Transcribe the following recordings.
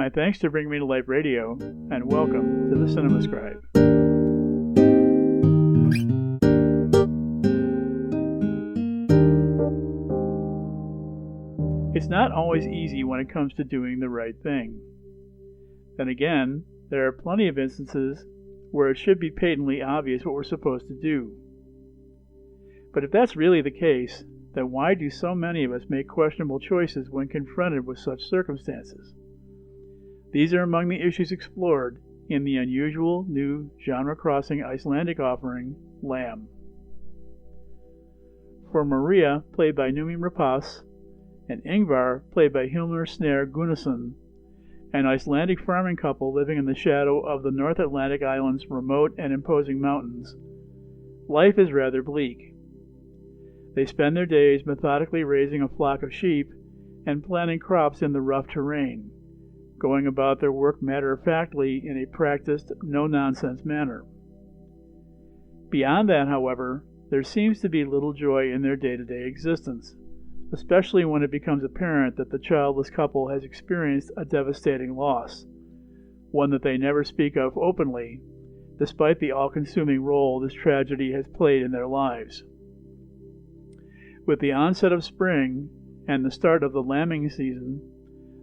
My thanks to Bring Me to Life Radio, and welcome to the Cinema Scribe. It's not always easy when it comes to doing the right thing. Then again, there are plenty of instances where it should be patently obvious what we're supposed to do. But if that's really the case, then why do so many of us make questionable choices when confronted with such circumstances? These are among the issues explored in the unusual, new, genre-crossing Icelandic offering, Lamb. For Maria, played by Númi Rapace, and Ingvar, played by Hilmir Snær Gunnarsson, an Icelandic farming couple living in the shadow of the North Atlantic island's remote and imposing mountains, life is rather bleak. They spend their days methodically raising a flock of sheep and planting crops in the rough terrain, going about their work matter-of-factly in a practiced, no-nonsense manner. Beyond that, however, there seems to be little joy in their day-to-day existence, especially when it becomes apparent that the childless couple has experienced a devastating loss, one that they never speak of openly, despite the all-consuming role this tragedy has played in their lives. With the onset of spring and the start of the lambing season,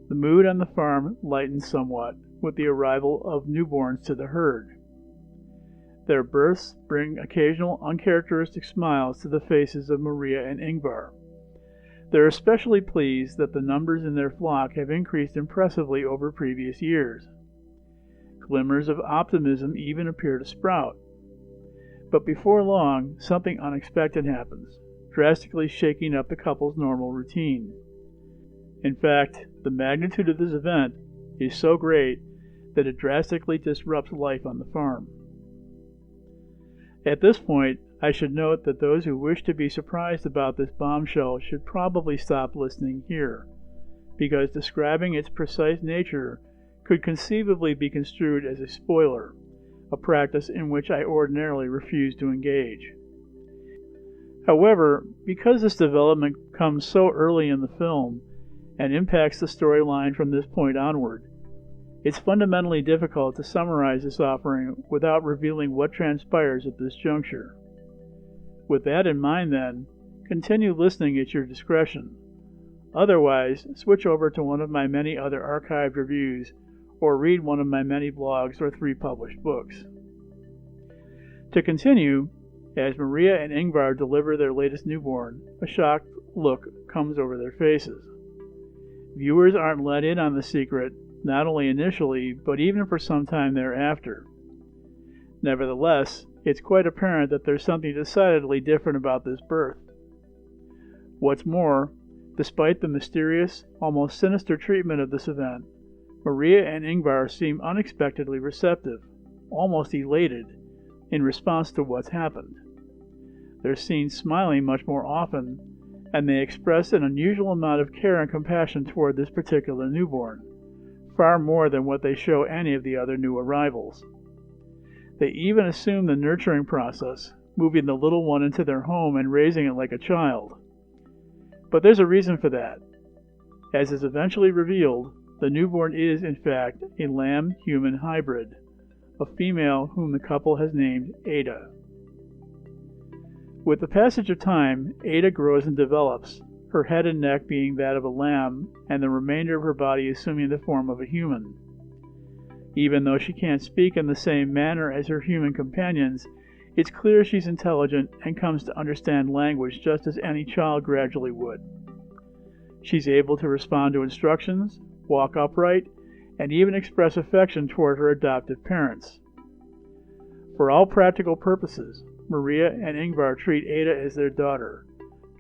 the mood on the farm lightens somewhat with the arrival of newborns to the herd. Their births bring occasional uncharacteristic smiles to the faces of Maria and Ingvar. They're especially pleased that the numbers in their flock have increased impressively over previous years. Glimmers of optimism even appear to sprout. But before long, something unexpected happens, drastically shaking up the couple's normal routine. In fact, the magnitude of this event is so great that it drastically disrupts life on the farm. At this point, I should note that those who wish to be surprised about this bombshell should probably stop listening here, because describing its precise nature could conceivably be construed as a spoiler, a practice in which I ordinarily refuse to engage. However, because this development comes so early in the film and impacts the storyline from this point onward, it's fundamentally difficult to summarize this offering without revealing what transpires at this juncture. With that in mind, then, continue listening at your discretion. Otherwise, switch over to one of my many other archived reviews or read one of my many blogs or 3 published books. To continue, as Maria and Ingvar deliver their latest newborn, a shocked look comes over their faces. Viewers aren't let in on the secret, not only initially, but even for some time thereafter. Nevertheless, it's quite apparent that there's something decidedly different about this birth. What's more, despite the mysterious, almost sinister treatment of this event, Maria and Ingvar seem unexpectedly receptive, almost elated, in response to what's happened. They're seen smiling much more often, and they express an unusual amount of care and compassion toward this particular newborn, far more than what they show any of the other new arrivals. They even assume the nurturing process, moving the little one into their home and raising it like a child. But there's a reason for that. As is eventually revealed, the newborn is, in fact, a lamb-human hybrid, a female whom the couple has named Ada. With the passage of time, Ada grows and develops, her head and neck being that of a lamb, and the remainder of her body assuming the form of a human. Even though she can't speak in the same manner as her human companions, it's clear she's intelligent and comes to understand language just as any child gradually would. She's able to respond to instructions, walk upright, and even express affection toward her adoptive parents. For all practical purposes, Maria and Ingvar treat Ada as their daughter,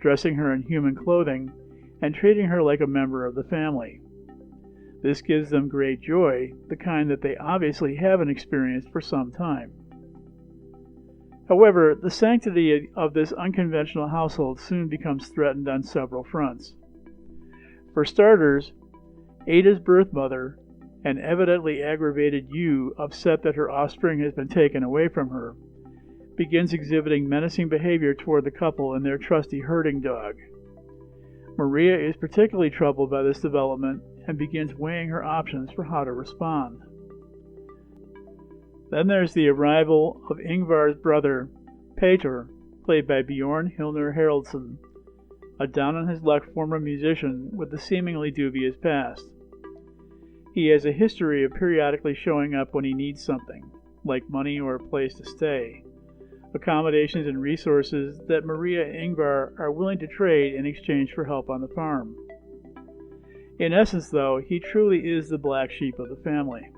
dressing her in human clothing and treating her like a member of the family. This gives them great joy, the kind that they obviously haven't experienced for some time. However, the sanctity of this unconventional household soon becomes threatened on several fronts. For starters, Ada's birth mother, an evidently aggravated ewe upset that her offspring has been taken away from her, begins exhibiting menacing behavior toward the couple and their trusty herding dog. Maria is particularly troubled by this development, and begins weighing her options for how to respond. Then there's the arrival of Ingvar's brother, Peter, played by Bjorn Hilner Haraldsson, a down-on-his-luck former musician with a seemingly dubious past. He has a history of periodically showing up when he needs something, like money or a place to stay, accommodations and resources that Maria and Ingvar are willing to trade in exchange for help on the farm. In essence, though, he truly is the black sheep of the family.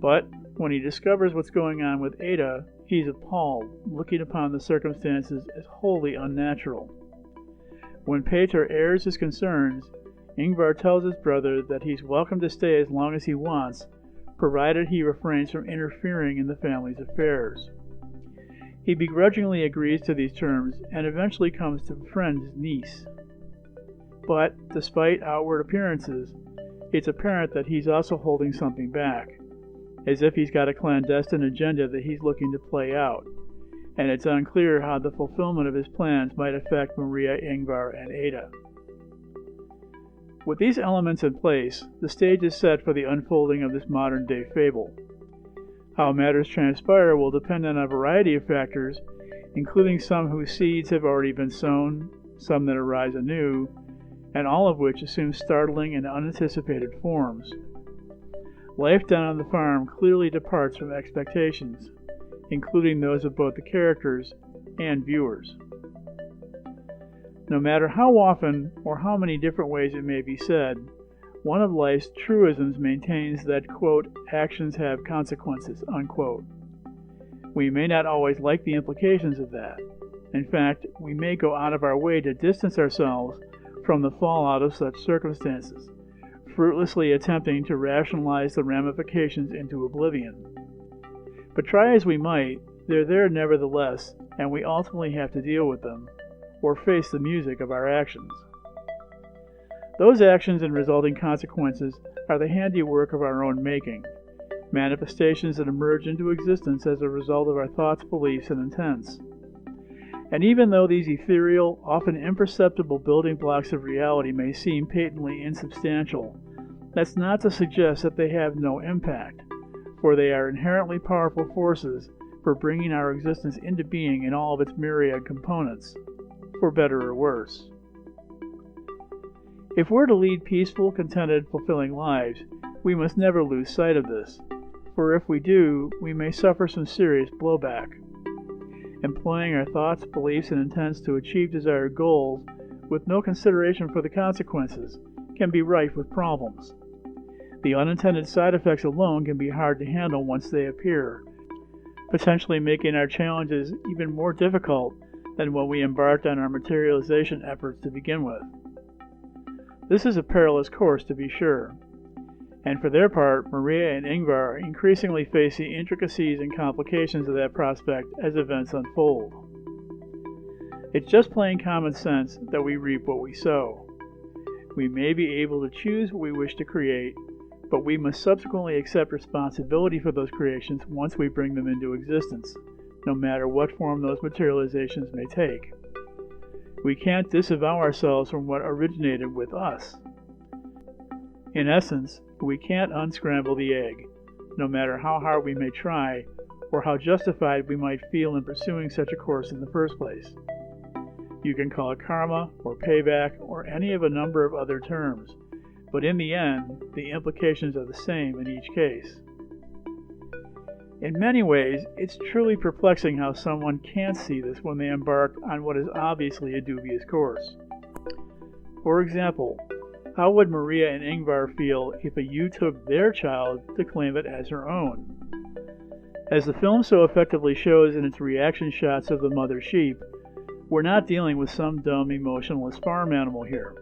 But when he discovers what's going on with Ada, he's appalled, looking upon the circumstances as wholly unnatural. When Peter airs his concerns, Ingvar tells his brother that he's welcome to stay as long as he wants, provided he refrains from interfering in the family's affairs. He begrudgingly agrees to these terms and eventually comes to befriend his niece. But, despite outward appearances, it's apparent that he's also holding something back, as if he's got a clandestine agenda that he's looking to play out, and it's unclear how the fulfillment of his plans might affect Maria, Ingvar, and Ada. With these elements in place, the stage is set for the unfolding of this modern-day fable. How matters transpire will depend on a variety of factors, including some whose seeds have already been sown, some that arise anew, and all of which assume startling and unanticipated forms. Life down on the farm clearly departs from expectations, including those of both the characters and viewers. No matter how often or how many different ways it may be said, one of life's truisms maintains that, quote, actions have consequences, unquote. We may not always like the implications of that. In fact, we may go out of our way to distance ourselves from the fallout of such circumstances, fruitlessly attempting to rationalize the ramifications into oblivion. But try as we might, they're there nevertheless, and we ultimately have to deal with them, or face the music of our actions. Those actions and resulting consequences are the handiwork of our own making, manifestations that emerge into existence as a result of our thoughts, beliefs, and intents. And even though these ethereal, often imperceptible building blocks of reality may seem patently insubstantial, that's not to suggest that they have no impact, for they are inherently powerful forces for bringing our existence into being in all of its myriad components, for better or worse. If we're to lead peaceful, contented, fulfilling lives, we must never lose sight of this, for if we do, we may suffer some serious blowback. Employing our thoughts, beliefs, and intents to achieve desired goals with no consideration for the consequences can be rife with problems. The unintended side effects alone can be hard to handle once they appear, potentially making our challenges even more difficult than when we embarked on our materialization efforts to begin with. This is a perilous course, to be sure, and for their part, Maria and Ingvar increasingly face the intricacies and complications of that prospect as events unfold. It's just plain common sense that we reap what we sow. We may be able to choose what we wish to create, but we must subsequently accept responsibility for those creations once we bring them into existence, no matter what form those materializations may take. We can't disavow ourselves from what originated with us. In essence, we can't unscramble the egg, no matter how hard we may try, or how justified we might feel in pursuing such a course in the first place. You can call it karma, or payback, or any of a number of other terms, but in the end, the implications are the same in each case. In many ways, it's truly perplexing how someone can't see this when they embark on what is obviously a dubious course. For example, how would Maria and Ingvar feel if a ewe took their child to claim it as her own? As the film so effectively shows in its reaction shots of the mother sheep, we're not dealing with some dumb, emotionless farm animal here.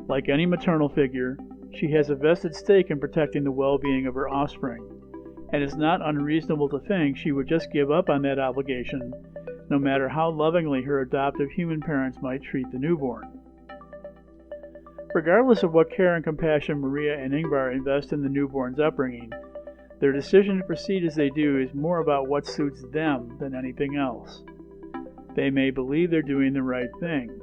Like any maternal figure, she has a vested stake in protecting the well-being of her offspring, and it's not unreasonable to think she would just give up on that obligation, no matter how lovingly her adoptive human parents might treat the newborn. Regardless of what care and compassion Maria and Ingvar invest in the newborn's upbringing, their decision to proceed as they do is more about what suits them than anything else. They may believe they're doing the right thing,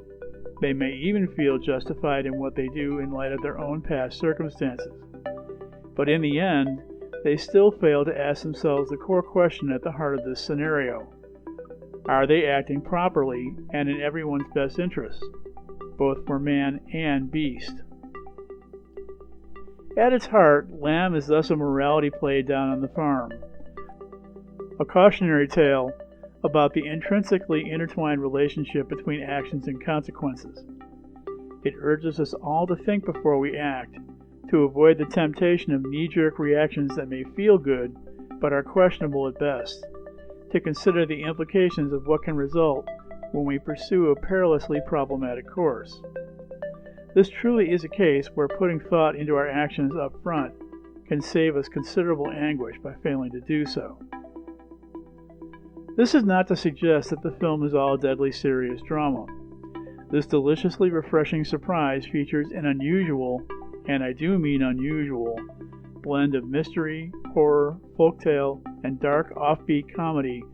They may even feel justified in what they do in light of their own past circumstances. But in the end, they still fail to ask themselves the core question at the heart of this scenario. Are they acting properly and in everyone's best interest, both for man and beast? At its heart, Lamb is thus a morality play down on the farm, a cautionary tale about the intrinsically intertwined relationship between actions and consequences. It urges us all to think before we act, to avoid the temptation of knee-jerk reactions that may feel good but are questionable at best, to consider the implications of what can result when we pursue a perilously problematic course. This truly is a case where putting thought into our actions up front can save us considerable anguish by failing to do so. This is not to suggest that the film is all deadly serious drama. This deliciously refreshing surprise features an unusual, and I do mean unusual, blend of mystery, horror, folktale, and dark offbeat comedy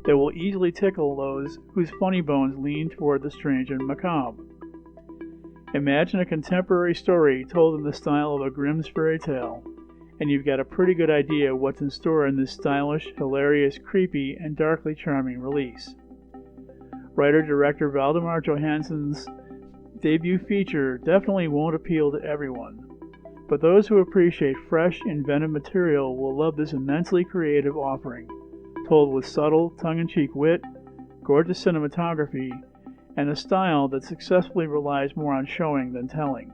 that will easily tickle those whose funny bones lean toward the strange and macabre. Imagine a contemporary story told in the style of a Grimm's fairy tale, and you've got a pretty good idea what's in store in this stylish, hilarious, creepy, and darkly charming release. Writer-director Valdemar Johansson's debut feature definitely won't appeal to everyone, but those who appreciate fresh, inventive material will love this immensely creative offering, told with subtle, tongue-in-cheek wit, gorgeous cinematography, and a style that successfully relies more on showing than telling.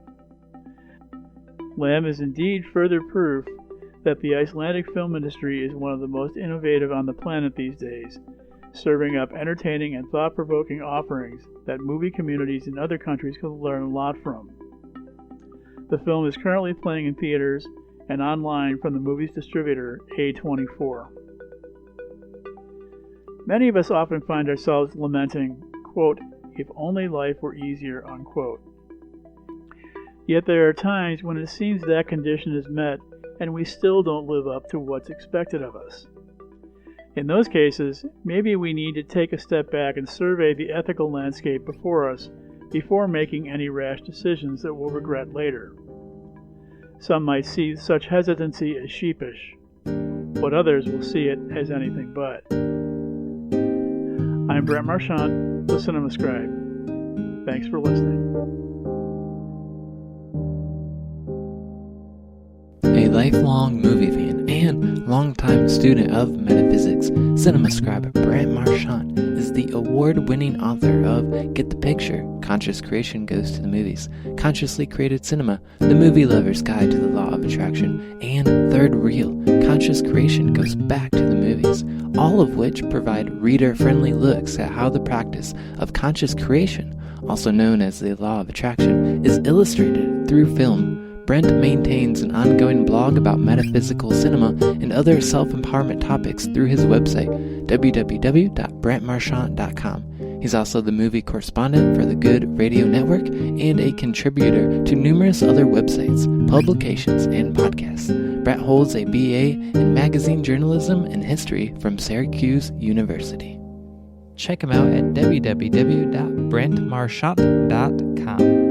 Lamb is indeed further proof that the Icelandic film industry is one of the most innovative on the planet these days, serving up entertaining and thought-provoking offerings that movie communities in other countries can learn a lot from. The film is currently playing in theaters and online from the movie's distributor, A24. Many of us often find ourselves lamenting, quote, "if only life were easier," unquote. Yet there are times when it seems that condition is met and we still don't live up to what's expected of us. In those cases, maybe we need to take a step back and survey the ethical landscape before us before making any rash decisions that we'll regret later. Some might see such hesitancy as sheepish, but others will see it as anything but. I'm Brent Marchant, the Cinema Scribe. Thanks for listening. A lifelong movie fan and longtime student of metaphysics, Cinema Scribe Brent Marchant is the award-winning author of Get the Picture, Conscious Creation Goes to the Movies, Consciously Created Cinema, The Movie Lover's Guide to the Law of Attraction, and Third Reel, Conscious Creation Goes Back to the Movies, all of which provide reader-friendly looks at how the practice of conscious creation, also known as the Law of Attraction, is illustrated through film. Brent maintains an ongoing blog about metaphysical cinema and other self-empowerment topics through his website, www.brentmarchant.com. He's also the movie correspondent for the Good Radio Network and a contributor to numerous other websites, publications, and podcasts. Brent holds a BA in magazine journalism and history from Syracuse University. Check him out at www.brentmarchant.com.